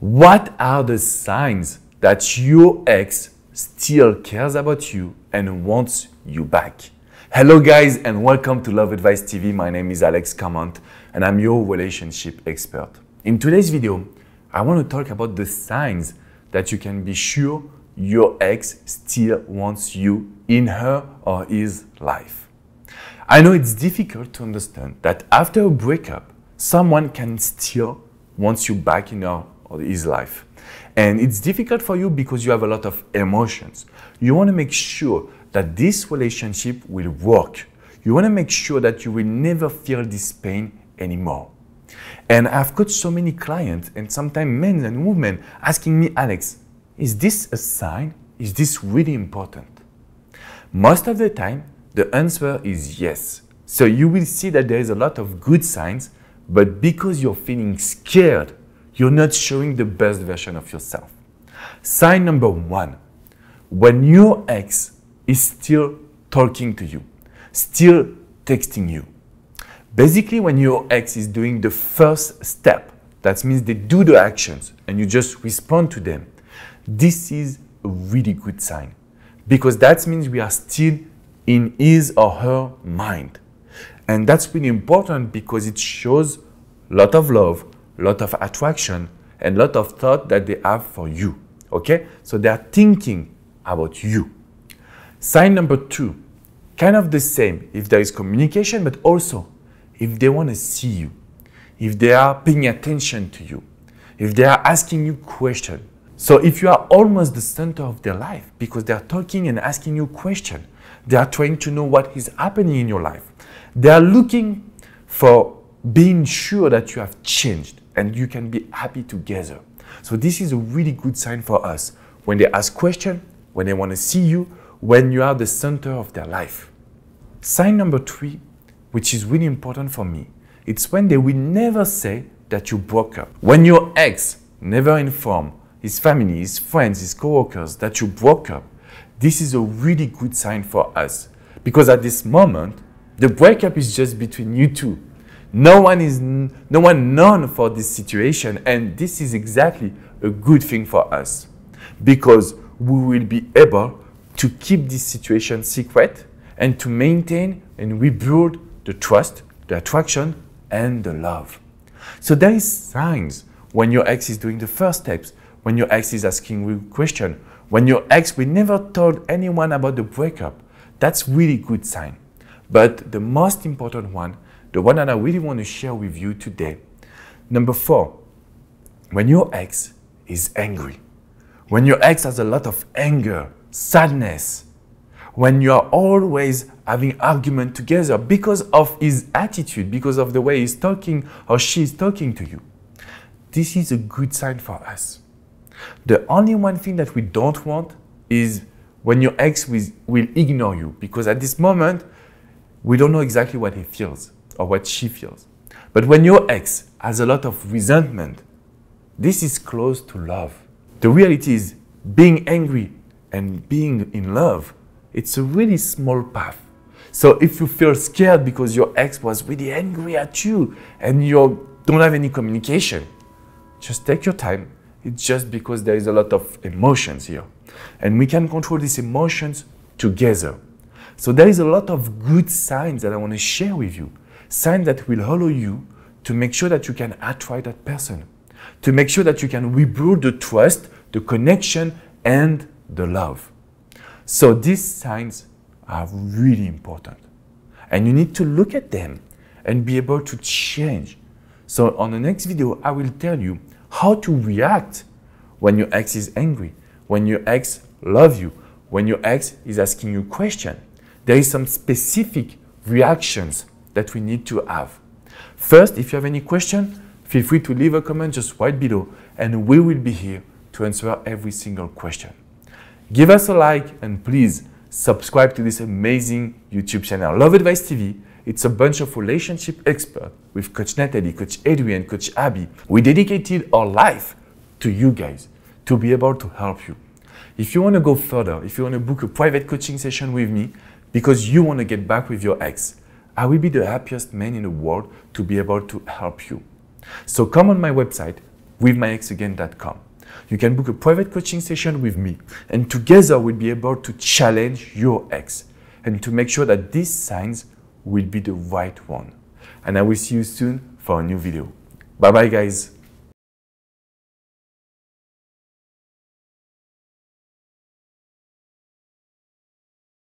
What are the signs that your ex still cares about you and wants you back? Hello guys and welcome to Love Advice TV. My name is Alex Comment and I'm your relationship expert. In today's video, I want to talk about the signs that you can be sure your ex still wants you in her or his life. I know it's difficult to understand that after a breakup, someone can still want you back in her or his life. And it's difficult for you because you have a lot of emotions. You want to make sure that this relationship will work. You want to make sure that you will never feel this pain anymore. And I've got so many clients and sometimes men and women asking me, Alex, is this a sign? Is this really important? Most of the time, the answer is yes. So you will see that there is a lot of good signs, but because you're feeling scared, you're not showing the best version of yourself. Sign number one, when your ex is still talking to you, still texting you. Basically, when your ex is doing the first step, that means they do the actions and you just respond to them. This is a really good sign because that means we are still in his or her mind. And that's really important because it shows a lot of love, a lot of attraction, and a lot of thought that they have for you. Okay? So they are thinking about you. Sign number two, kind of the same if there is communication, but also if they want to see you, if they are paying attention to you, if they are asking you questions. So if you are almost the center of their life because they are talking and asking you questions, they are trying to know what is happening in your life. They are looking for being sure that you have changed and you can be happy together. So this is a really good sign for us when they ask questions, when they want to see you, when you are the center of their life. Sign number three, which is really important for me, it's when they will never say that you broke up. When your ex never inform his family, his friends, his coworkers that you broke up, this is a really good sign for us. Because at this moment, the breakup is just between you two. No one known for this situation, and this is exactly a good thing for us because we will be able to keep this situation secret and to maintain and rebuild the trust, the attraction, and the love. So there is signs when your ex is doing the first steps, when your ex is asking you questions, when your ex will never told anyone about the breakup. That's really good sign. But the most important one, the one that I really want to share with you today, number four, when your ex is angry, when your ex has a lot of anger, sadness, when you are always having argument together because of his attitude, because of the way he's talking or she's talking to you, this is a good sign for us. The only one thing that we don't want is when your ex will ignore you because at this moment, we don't know exactly what he feels or what she feels. But when your ex has a lot of resentment, this is close to love. The reality is being angry and being in love, it's a really small path. So if you feel scared because your ex was really angry at you and you don't have any communication, just take your time. It's just because there is a lot of emotions here. And we can control these emotions together. So there is a lot of good signs that I want to share with you. Signs that will allow you to make sure that you can attract that person. To make sure that you can rebuild the trust, the connection, and the love. So these signs are really important. And you need to look at them and be able to change. So on the next video, I will tell you how to react when your ex is angry, when your ex loves you, when your ex is asking you questions. There is some specific reactions that we need to have. First, if you have any question, feel free to leave a comment just right below and we will be here to answer every single question. Give us a like and please subscribe to this amazing YouTube channel. Love Advice TV. It's a bunch of relationship experts with Coach Natalie, Coach Adrian, Coach Abby. We dedicated our life to you guys to be able to help you. If you want to go further, if you want to book a private coaching session with me because you want to get back with your ex, I will be the happiest man in the world to be able to help you. So come on my website, withmyexagain.com. You can book a private coaching session with me, and together we'll be able to challenge your ex and to make sure that these signs will be the right one. And I will see you soon for a new video. Bye bye guys.